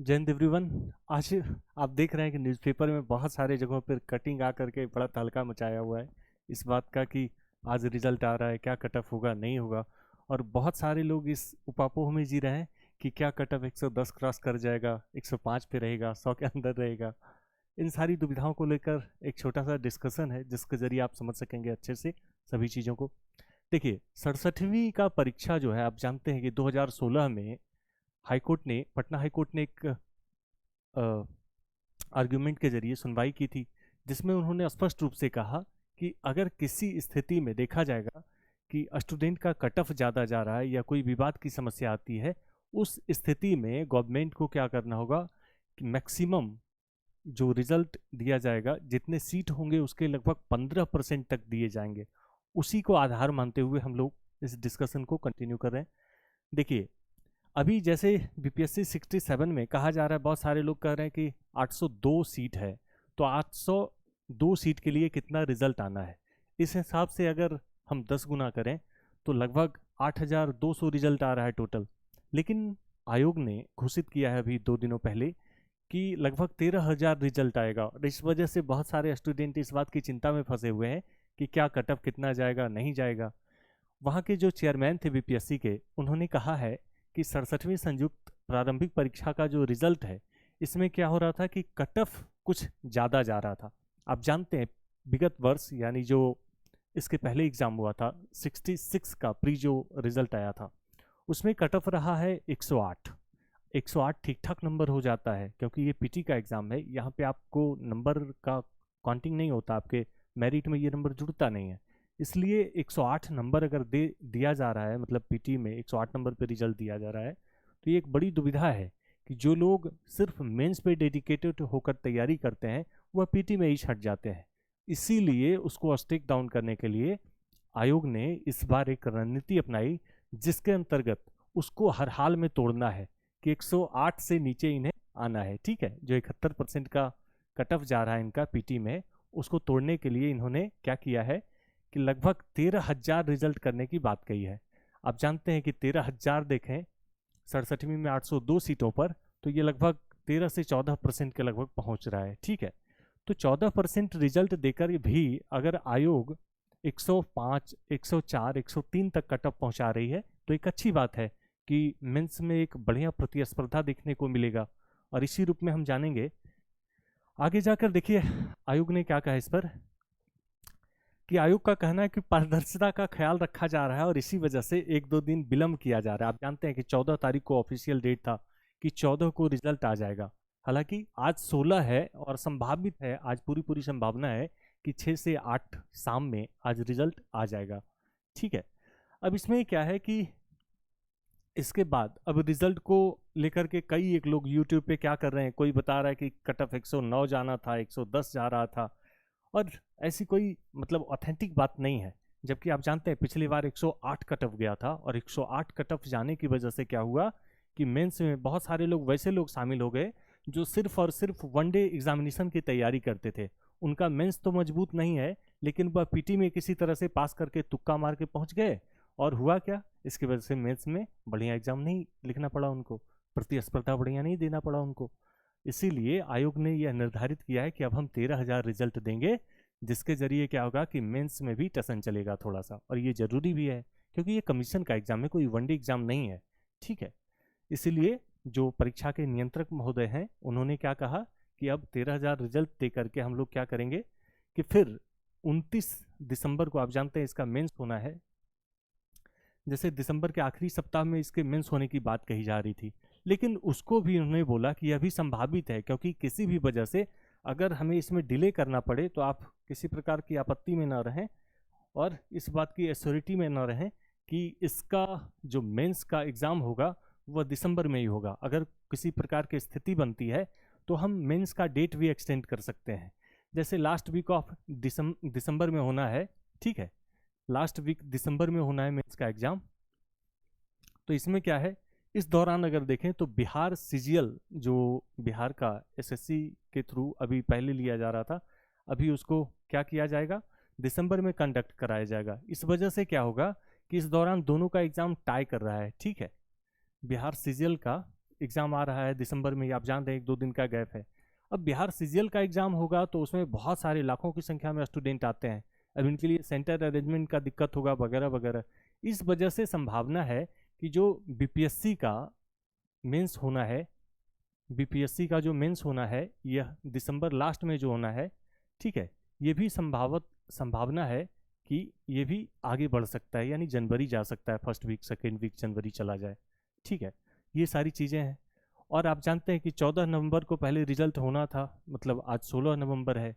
जय हिंद एवरीवन। आज आप देख रहे हैं कि न्यूज़पेपर में बहुत सारे जगहों पर कटिंग आ करके बड़ा तहलका मचाया हुआ है इस बात का कि आज रिजल्ट आ रहा है, क्या कट ऑफ होगा नहीं होगा। और बहुत सारे लोग इस उपापोह में जी रहे हैं कि क्या कट ऑफ 110 क्रॉस कर जाएगा, 105 पे रहेगा, 100 के अंदर रहेगा। इन सारी दुविधाओं को लेकर एक छोटा सा डिस्कशन है जिसके जरिए आप समझ सकेंगे अच्छे से सभी चीज़ों को। देखिए, 67वीं का परीक्षा जो है, आप जानते हैं कि 2016 में पटना हाईकोर्ट ने एक आर्ग्यूमेंट के जरिए सुनवाई की थी, जिसमें उन्होंने स्पष्ट रूप से कहा कि अगर किसी स्थिति में देखा जाएगा कि स्टूडेंट का कट ऑफ ज़्यादा जा रहा है या कोई विवाद की समस्या आती है, उस स्थिति में गवर्नमेंट को क्या करना होगा कि मैक्सिमम जो रिजल्ट दिया जाएगा, जितने सीट होंगे उसके लगभग 15% तक दिए जाएंगे। उसी को आधार मानते हुए हम लोग इस डिस्कशन को कंटिन्यू कर रहे हैं। देखिए, अभी जैसे बीपीएससी 67 में कहा जा रहा है, बहुत सारे लोग कह रहे हैं कि 802 सीट है, तो 802 सीट के लिए कितना रिजल्ट आना है। इस हिसाब से अगर हम 10 गुना करें तो लगभग 8200 रिजल्ट आ रहा है टोटल। लेकिन आयोग ने घोषित किया है अभी 2 दिनों पहले कि लगभग 13,000 रिजल्ट आएगा, और इस वजह से बहुत सारे स्टूडेंट इस बात की चिंता में फंसे हुए हैं कि क्या कट ऑफ कितना जाएगा नहीं जाएगा। वहाँ के जो चेयरमैन थे बीपीएससी के, उन्होंने कहा है कि 67वीं संयुक्त प्रारंभिक परीक्षा का जो रिजल्ट है, इसमें क्या हो रहा था कि कट ऑफ कुछ ज़्यादा जा रहा था। आप जानते हैं विगत वर्ष, यानी जो इसके पहले एग्ज़ाम हुआ था 66 का प्री जो रिजल्ट आया था, उसमें कट ऑफ रहा है 108। 108 ठीक ठाक नंबर हो जाता है, क्योंकि ये पीटी का एग्ज़ाम है, यहाँ पे आपको नंबर का काउंटिंग नहीं होता, आपके मेरिट में ये नंबर जुड़ता नहीं है। इसलिए 108 नंबर अगर दिया जा रहा है, मतलब पीटी में 108 नंबर पे रिजल्ट दिया जा रहा है, तो ये एक बड़ी दुविधा है कि जो लोग सिर्फ मेंस पे डेडिकेटेड होकर तैयारी करते हैं वह पीटी में ही छट जाते हैं। इसीलिए उसको स्टिक डाउन करने के लिए आयोग ने इस बार एक रणनीति अपनाई, जिसके अंतर्गत उसको हर हाल में तोड़ना है कि 108 से नीचे इन्हें आना है। ठीक है, जो 71% का कट ऑफ जा रहा है इनका पीटी में, उसको तोड़ने के लिए इन्होंने क्या किया है कि लगभग 13,000 रिजल्ट करने की बात कही है। आप जानते हैं कि 13,000 देखें 67वीं में 802 सीटों पर, तो ये लगभग 13 से 14% के लगभग पहुंच रहा है। ठीक है, तो 14% रिजल्ट देकर भी अगर आयोग 105, 104, 103 तक कट ऑफ पहुंचा रही है, तो एक अच्छी बात है कि मेंस में एक बढ़िया प्रतिस्पर्धा देखने को मिलेगा। और इसी रूप में हम जानेंगे आगे जाकर। देखिए, आयोग ने क्या कहा इस पर, कि आयोग का कहना है कि पारदर्शिता का ख्याल रखा जा रहा है और इसी वजह से 1-2 दिन विलंब किया जा रहा है। आप जानते हैं कि 14 तारीख को ऑफिशियल डेट था कि 14 को रिजल्ट आ जाएगा। हालांकि आज 16 है और संभावित है, आज पूरी पूरी संभावना है कि 6 से 8 शाम में आज रिजल्ट आ जाएगा। ठीक है, अब इसमें क्या है कि इसके बाद अब रिजल्ट को लेकर के कई एक लोग यूट्यूब पे क्या कर रहे हैं, कोई बता रहा है कि कट ऑफ 109 जाना था, 110 जा रहा था, और ऐसी कोई मतलब ऑथेंटिक बात नहीं है। जबकि आप जानते हैं पिछली बार 108 कट ऑफ गया था, और 108 कट ऑफ जाने की वजह से क्या हुआ कि मेंस में बहुत सारे लोग वैसे लोग शामिल हो गए जो सिर्फ और सिर्फ वनडे एग्जामिनेशन की तैयारी करते थे। उनका मेंस तो मजबूत नहीं है, लेकिन वह पीटी में किसी तरह से पास करके तुक्का मार के पहुंच गए, और हुआ क्या, इसकी वजह से मेंस में बढ़िया एग्जाम नहीं लिखना पड़ा उनको, प्रतिस्पर्धा बढ़िया नहीं देना पड़ा उनको। इसीलिए आयोग ने यह निर्धारित किया है कि अब हम 13,000 रिजल्ट देंगे, जिसके जरिए क्या होगा कि मेंस में भी टसन चलेगा थोड़ा सा, और ये जरूरी भी है क्योंकि ये कमीशन का एग्जाम है, कोई वनडे एग्जाम नहीं है। ठीक है, इसीलिए जो परीक्षा के नियंत्रक महोदय हैं, उन्होंने क्या कहा कि अब 13,000 रिजल्ट दे करके हम लोग क्या करेंगे कि फिर 29 दिसंबर को, आप जानते हैं इसका मेंस होना है, जैसे दिसंबर के आखिरी सप्ताह में इसके मेंस होने की बात कही जा रही थी, लेकिन उसको भी उन्होंने बोला कि यह भी संभावित है, क्योंकि किसी भी वजह से अगर हमें इसमें डिले करना पड़े तो आप किसी प्रकार की आपत्ति में ना रहें और इस बात की एश्योरिटी में ना रहें कि इसका जो मेंस का एग्ज़ाम होगा वह दिसंबर में ही होगा। अगर किसी प्रकार की स्थिति बनती है तो हम मेंस का डेट भी एक्सटेंड कर सकते हैं, जैसे लास्ट वीक ऑफ दिसंबर में होना है। ठीक है, लास्ट वीक दिसंबर में होना है मेंस का एग्ज़ाम। तो इसमें क्या है, इस दौरान अगर देखें तो बिहार सीजीएल, जो बिहार का एसएससी के थ्रू अभी पहले लिया जा रहा था, अभी उसको क्या किया जाएगा, दिसंबर में कंडक्ट कराया जाएगा। इस वजह से क्या होगा कि इस दौरान दोनों का एग्ज़ाम टाई कर रहा है। ठीक है, बिहार सीजीएल का एग्ज़ाम आ रहा है दिसंबर में, आप जान रहे हैं 1-2 दिन का गैप है। अब बिहार सीजीएल का एग्ज़ाम होगा तो उसमें बहुत सारे लाखों की संख्या में स्टूडेंट आते हैं। अब इनके लिए सेंटर अरेंजमेंट का दिक्कत होगा वगैरह वगैरह। इस वजह से संभावना है कि जो बीपीएससी का मेंस होना है, बीपीएससी का जो मेंस होना है यह दिसंबर लास्ट में जो होना है, ठीक है, ये भी संभावना है कि ये भी आगे बढ़ सकता है, यानी जनवरी जा सकता है, फर्स्ट वीक सेकेंड वीक जनवरी चला जाए, ठीक है। ये सारी चीज़ें हैं। और आप जानते हैं कि 14 नवंबर को पहले रिजल्ट होना था, मतलब आज 16 नवंबर है,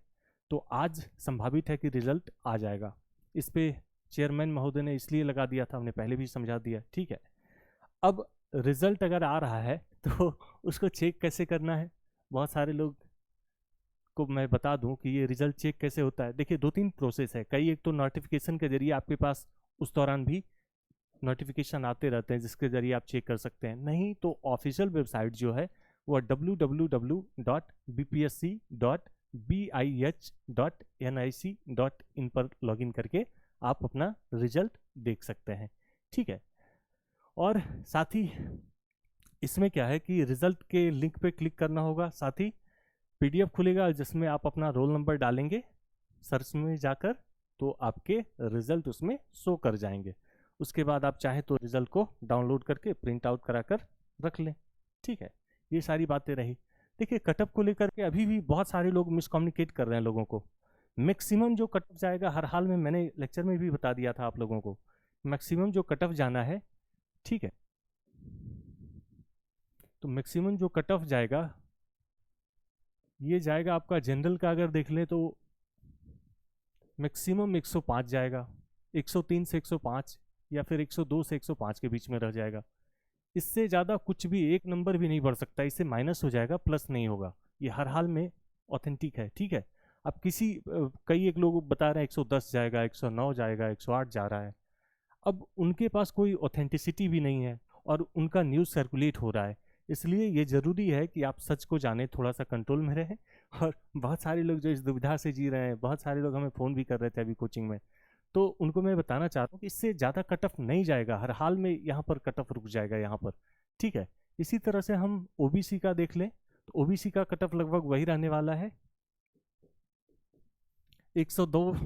तो आज संभावित है कि रिजल्ट आ जाएगा। इस पे चेयरमैन महोदय ने इसलिए लगा दिया था, हमने पहले भी समझा दिया, ठीक है। अब रिजल्ट अगर आ रहा है तो उसको चेक कैसे करना है, बहुत सारे लोग को मैं बता दूं कि ये रिजल्ट चेक कैसे होता है। देखिए 2-3 प्रोसेस है। कई एक तो नोटिफिकेशन के जरिए आपके पास उस दौरान भी नोटिफिकेशन आते रहते हैं जिसके जरिए आप चेक कर सकते हैं, नहीं तो ऑफिशियल वेबसाइट जो है वो www.bpsc.bih.nic.in पर लॉगिन करके आप अपना रिजल्ट देख सकते हैं, ठीक है। और साथ ही इसमें क्या है कि रिजल्ट के लिंक पे क्लिक करना होगा, साथ ही पीडीएफ खुलेगा जिसमें आप अपना रोल नंबर डालेंगे सर्च में जाकर, तो आपके रिजल्ट उसमें शो कर जाएंगे। उसके बाद आप चाहें तो रिजल्ट को डाउनलोड करके प्रिंट आउट कराकर रख लें, ठीक है। ये सारी बातें रही। देखिए कटअप को लेकर के अभी भी बहुत सारे लोग मिसकम्युनिकेट कर रहे हैं लोगों को। मैक्सिमम जो कटअप जाएगा, हर हाल में मैंने लेक्चर में भी बता दिया था आप लोगों को, मैक्सिमम जो कटअप जाना है, ठीक है, तो मैक्सिमम जो कटअप जाएगा ये जाएगा आपका जनरल का अगर देख लें तो मैक्सिमम 105 जाएगा, 103 से 105 या फिर 102 से 105 के बीच में रह जाएगा। इससे ज़्यादा कुछ भी एक नंबर भी नहीं बढ़ सकता, इससे माइनस हो जाएगा, प्लस नहीं होगा। ये हर हाल में ऑथेंटिक है, ठीक है। अब कई एक लोग बता रहे हैं 110 जाएगा, 109 जाएगा, 108 जा रहा है। अब उनके पास कोई ऑथेंटिसिटी भी नहीं है और उनका न्यूज़ सर्कुलेट हो रहा है, इसलिए ये ज़रूरी है कि आप सच को जानें, थोड़ा सा कंट्रोल में रहें। और बहुत सारे लोग जो इस दुविधा से जी रहे हैं, बहुत सारे लोग हमें फ़ोन भी कर रहे थे अभी कोचिंग में, तो उनको मैं बताना चाहता हूँ कि इससे ज़्यादा कट ऑफ नहीं जाएगा, हर हाल में यहाँ पर कट ऑफ रुक जाएगा यहाँ पर, ठीक है। इसी तरह से हम ओबीसी का देख लें तो ओबीसी का कट ऑफ लगभग वही रहने वाला है, 102,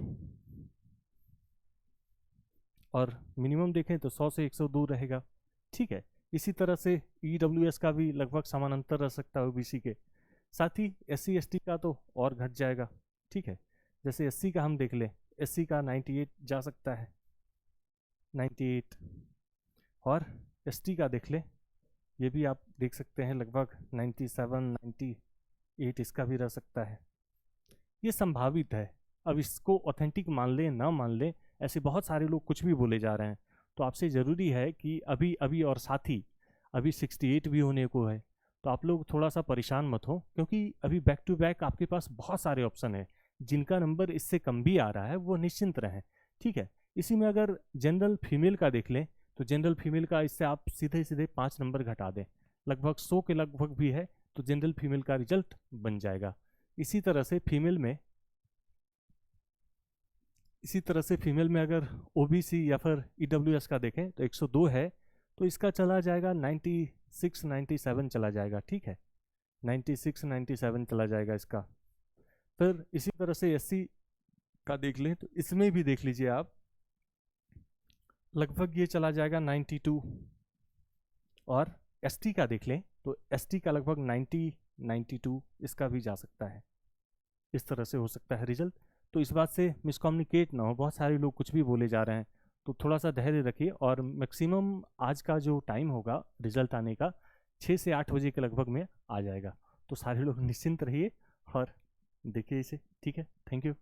और मिनिमम देखें तो 100 से 102 रहेगा, ठीक है। इसी तरह से ईडब्ल्यूएस का भी लगभग समानांतर रह सकता है ओबीसी के साथ ही। एससी एसटी का तो और घट जाएगा, ठीक है। जैसे एससी का हम देख लें, एससी का 98 जा सकता है, 98, और एसटी का देख लें, ये भी आप देख सकते हैं लगभग 97, 98 इसका भी रह सकता है। ये संभावित है। अब इसको ऑथेंटिक मान लें ना मान लें, ऐसे बहुत सारे लोग कुछ भी बोले जा रहे हैं, तो आपसे ज़रूरी है कि अभी और साथ ही अभी 68 भी होने को है, तो आप लोग थोड़ा सा परेशान मत हो, क्योंकि अभी बैक टू बैक आपके पास बहुत सारे ऑप्शन है। जिनका नंबर इससे कम भी आ रहा है वो निश्चिंत रहें, ठीक है। इसी में अगर जनरल फीमेल का देख लें तो जनरल फीमेल का इससे आप सीधे सीधे 5 नंबर घटा दें, लगभग 100 के लगभग भी है, तो जनरल फीमेल का रिजल्ट बन जाएगा। इसी तरह से फीमेल में अगर ओबीसी या फिर ईडब्ल्यूएस का देखें तो 102 है, तो इसका चला जाएगा 96, 97 चला जाएगा, ठीक है, 96, 97 चला जाएगा इसका। फिर इसी तरह से एससी का देख लें तो इसमें भी देख लीजिए आप, लगभग ये चला जाएगा 92, और एसटी का देख लें तो एसटी का लगभग 90, 92 इसका भी जा सकता है। इस तरह से हो सकता है रिजल्ट। तो इस बात से मिसकम्युनिकेट ना हो, बहुत सारे लोग कुछ भी बोले जा रहे हैं, तो थोड़ा सा धैर्य रखिए। और मैक्सिमम आज का जो टाइम होगा रिजल्ट आने का 6 से 8 बजे के लगभग में आ जाएगा, तो सारे लोग निश्चिंत रहिए और देखिए इसे, ठीक है। Thank you.